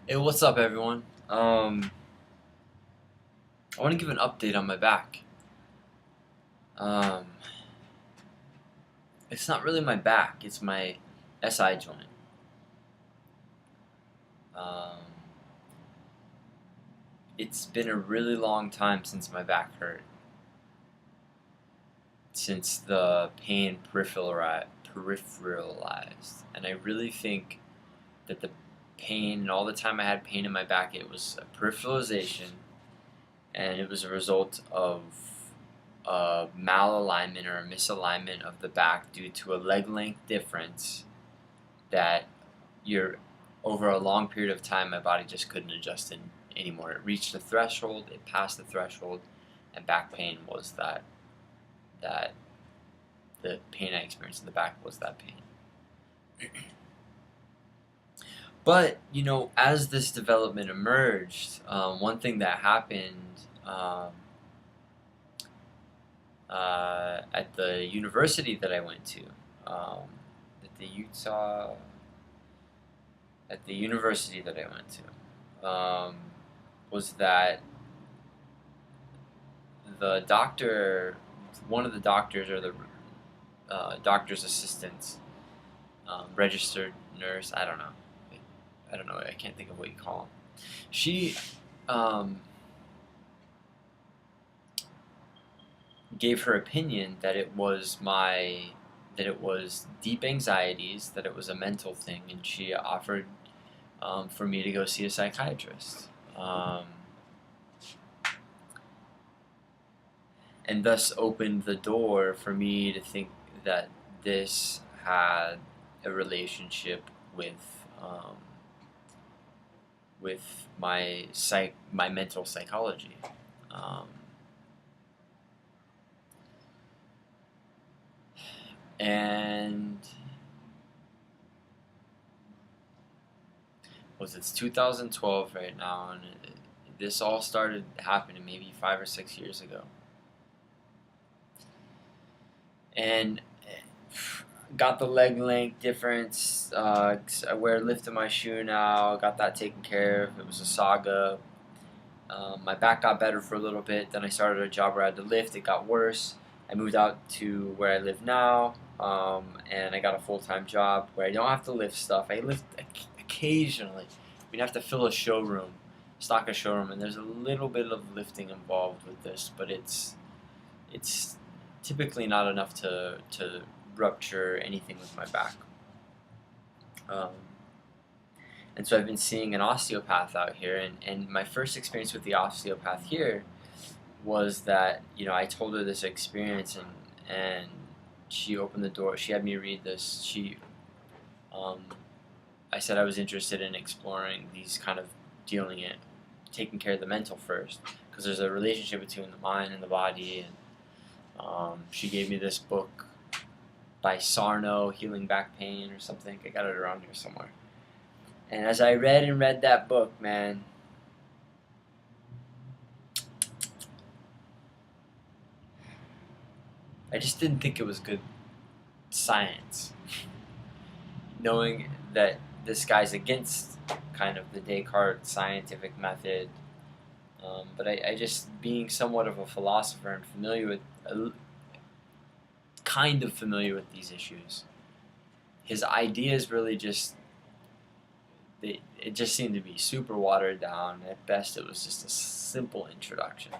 Hey, what's up, everyone? I want to give an update on my back. Um, it's not really my back; it's my SI joint. Um, it's been a really long time since my back hurt. Since the pain peripheralized, and I really think that the pain and all the time I had pain in my back, it was a peripheralization, and it was a result of a malalignment or a misalignment of the back due to a leg length difference that you're over a long period of time my body just couldn't adjust in anymore. It reached the threshold, it passed the threshold, and back pain was that the pain I experienced in the back was that pain. But as this development emerged, one thing that happened at the university that I went to, at the Utah, at the university that I went to, was that the doctor, one of the doctors or the doctor's assistants, registered nurse, I don't know, I can't think of what you call them. She gave her opinion that it was deep anxieties, that it was a mental thing, and she offered for me to go see a psychiatrist. And thus opened the door for me to think that this had a relationship um, with my mental psychology. Um, and it's 2012 right now, and this all started happening maybe 5 or 6 years ago. And got the leg length difference. I wear a lift in my shoe now. Got that taken care of. It was a saga. My back got better for a little bit. Then I started a job where I had to lift. It got worse. I moved out to where I live now, and I got a full-time job where I don't have to lift stuff. I lift occasionally. We'd have to fill a showroom, stock a showroom, and there's a little bit of lifting involved with this, but it's typically not enough to rupture anything with my back. Um, and so I've been seeing an osteopath out here, and my first experience with the osteopath here was that I told her this experience, and she opened the door. She had me read this. Um, I said I was interested in exploring these kind of taking care of the mental first, because there's a relationship between the mind and the body. And she gave me this book by Sarno, Healing Back Pain or something. I got it around here somewhere. And as I read that book, man, I just didn't think it was good science. Knowing that this guy's against kind of the Descartes scientific method, but I just, being somewhat of a philosopher and familiar with these issues, his ideas really it just seemed to be super watered down. At best, it was just a simple introduction.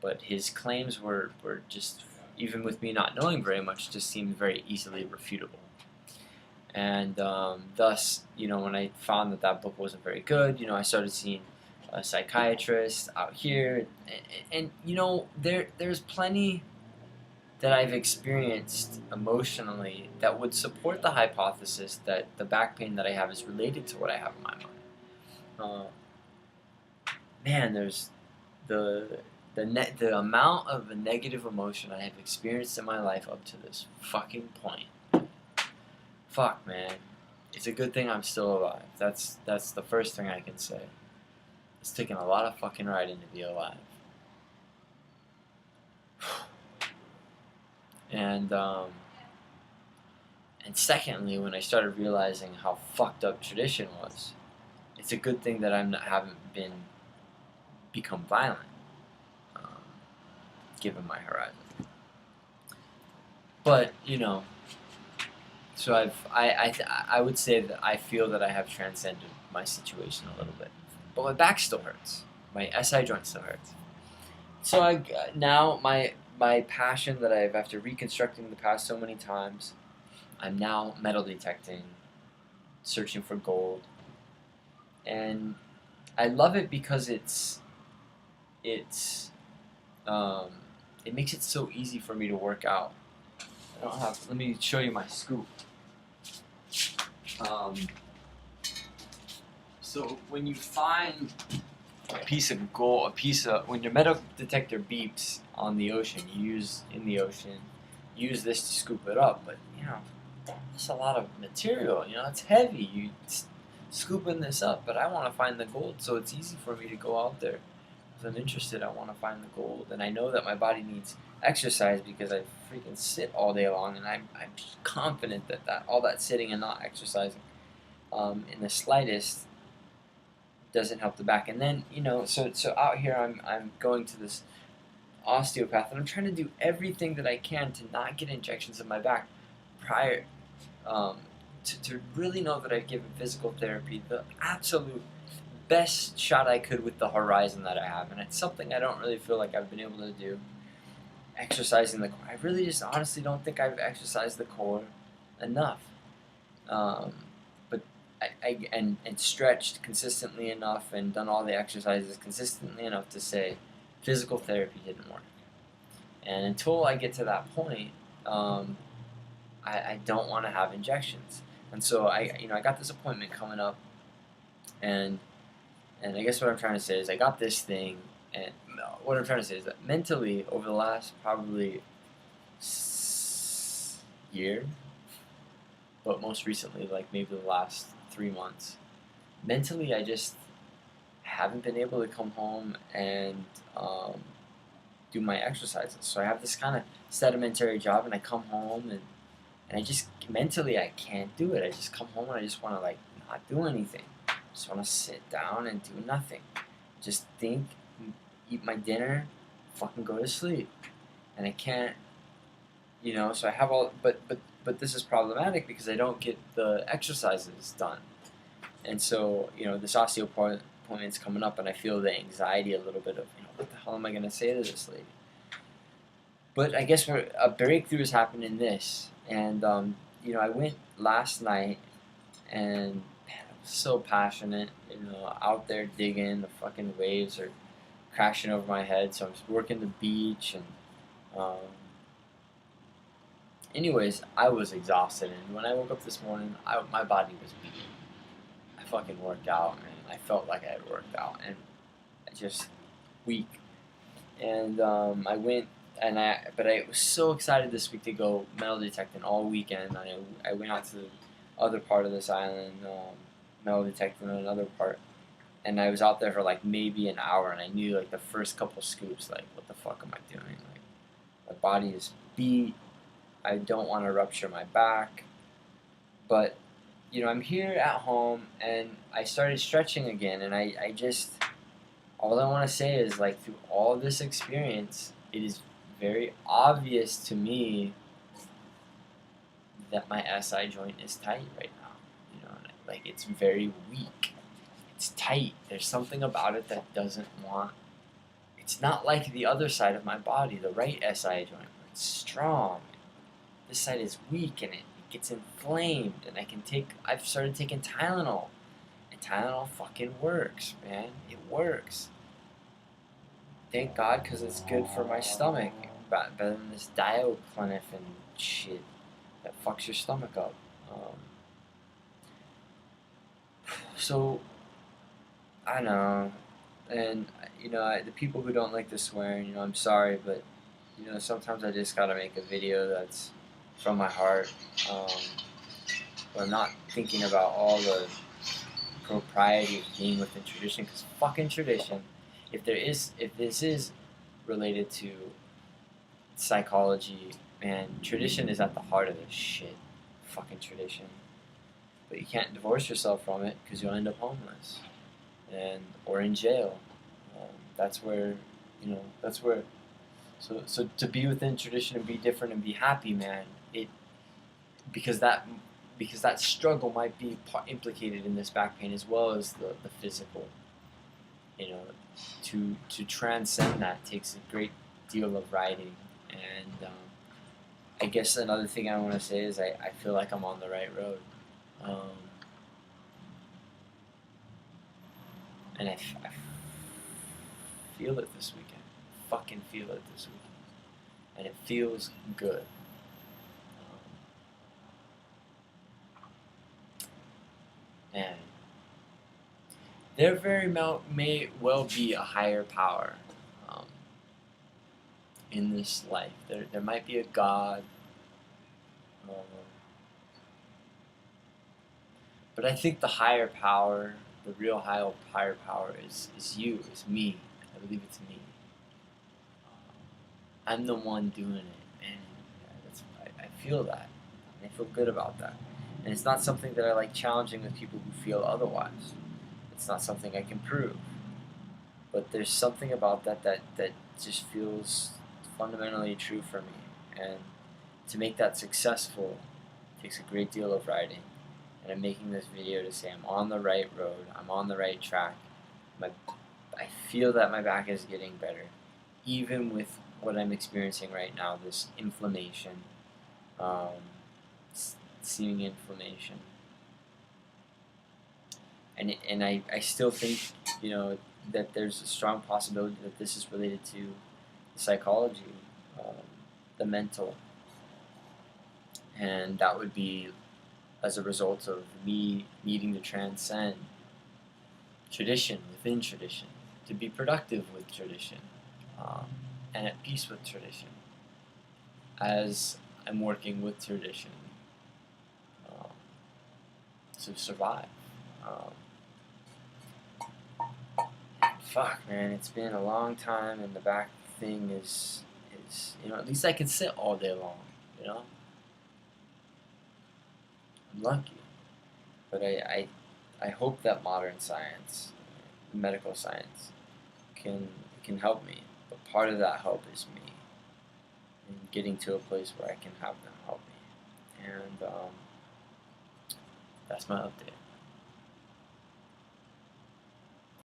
But his claims were just, even with me not knowing very much, just seemed very easily refutable. And thus, when I found that book wasn't very good, I started seeing a psychiatrist out here, and there's plenty that I've experienced emotionally that would support the hypothesis that the back pain that I have is related to what I have in my mind. Man, there's the amount of negative emotion I have experienced in my life up to this fucking point. Fuck, man. It's a good thing I'm still alive. That's the first thing I can say. It's taken a lot of fucking writing to be alive. And secondly, when I started realizing how fucked up tradition was, it's a good thing that haven't become violent, um, given my horizon. But so I would say that I feel that I have transcended my situation a little bit, but my back still hurts. My SI joint still hurts. So now my passion that I've, after reconstructing the past so many times, I'm now metal detecting, searching for gold, and I love it because it's um, it makes it so easy for me to work out. I don't have. Let me show you my scoop. Um, so when you find a piece of gold, when your metal detector beeps on the ocean, use this to scoop it up. But it's a lot of material. It's heavy. Scooping this up, but I want to find the gold, so it's easy for me to go out there. If I'm interested, I want to find the gold, and I know that my body needs exercise because I freaking sit all day long, and I'm confident that all that sitting and not exercising, in the slightest, doesn't help the back. And then so out here I'm going to this osteopath, and I'm trying to do everything that I can to not get injections in my back prior, to really know that I've given physical therapy the absolute best shot I could with the horizon that I have, and it's something I don't really feel like I've been able to do. Exercising the core, I really just honestly don't think I've exercised the core enough, but and stretched consistently enough and done all the exercises consistently enough to say physical therapy didn't work. And until I get to that point, I don't want to have injections. And so I got this appointment coming up, and I guess what I'm trying to say is I got this thing, and what I'm trying to say is that mentally, over the last probably year, but most recently, like maybe the last 3 months, mentally I just haven't been able to come home and do my exercises. So I have this kind of sedimentary job, and I come home and I just mentally I can't do it. I just come home and I just want to not do anything. I just want to sit down and do nothing. Just think, eat my dinner, fucking go to sleep. And I can't, so I have but this is problematic because I don't get the exercises done. And so, this osteoappointment's coming up, and I feel the anxiety a little bit of, what the hell am I going to say to this lady? But I guess a breakthrough has happened in this. And, I went last night, and man, I was so passionate, out there digging. The fucking waves are crashing over my head, so I'm just working the beach. And anyways, I was exhausted, and when I woke up this morning, my body was beaten. I fucking worked out, and I felt like I had worked out, and I just weak. And I went. But I was so excited this week to go metal detecting all weekend. I went out to the other part of this island, metal detecting in another part, and I was out there for maybe an hour, and I knew the first couple scoops, what the fuck am I doing? My body is beat. I don't want to rupture my back, but I'm here at home, and I started stretching again, and I just, all I want to say is through all this experience, it is very obvious to me that my SI joint is tight right now. It's very weak. It's tight. There's something about it that doesn't want. It's not like the other side of my body, the right SI joint, where it's strong. This side is weak, and it gets inflamed. And I've started taking Tylenol, and Tylenol fucking works, man. It works. Thank God, because it's good for my stomach. Better than this Dioclinic and shit that fucks your stomach up. So, I know. And, the people who don't like the swearing, I'm sorry, but, sometimes I just gotta make a video that's from my heart. But I'm not thinking about all the propriety of being within tradition, because fucking tradition, if this is related to psychology, man, tradition is at the heart of this shit. Fucking tradition. But you can't divorce yourself from it because you'll end up homeless. and or in jail. That's where, that's where. So to be within tradition and be different and be happy, man. It because that because that struggle might be implicated in this back pain as well as the physical. You know, to transcend that takes a great deal of writing, and I guess another thing I want to say is I feel like I'm on the right road. Um, and I feel it this weekend. Fucking feel it this weekend. And it feels good. And there may well be a higher power um, in this life. There might be a God. Um, but I think the higher power, the real higher power is you, is me. I believe it's me. I'm the one doing it, and I feel that. And I feel good about that. And it's not something that I like challenging with people who feel otherwise. It's not something I can prove. But there's something about that just feels fundamentally true for me. And to make that successful takes a great deal of writing. And I'm making this video to say I'm on the right road, I'm on the right track. My, I feel that my back is getting better, even with what I'm experiencing right now, this inflammation, um, seeming inflammation. And I still think, that there's a strong possibility that this is related to the psychology, um, the mental, and that would be as a result of me needing to transcend tradition within tradition, to be productive with tradition, um, and at peace with tradition, as I'm working with tradition um, to survive. Um, Fuck, man, it's been a long time, and the back thing is at least I can sit all day long. You know, I'm lucky, but I hope that modern science, medical science, can can help me. But part of that help is me, and getting to a place where I can have them help me, and that's my update.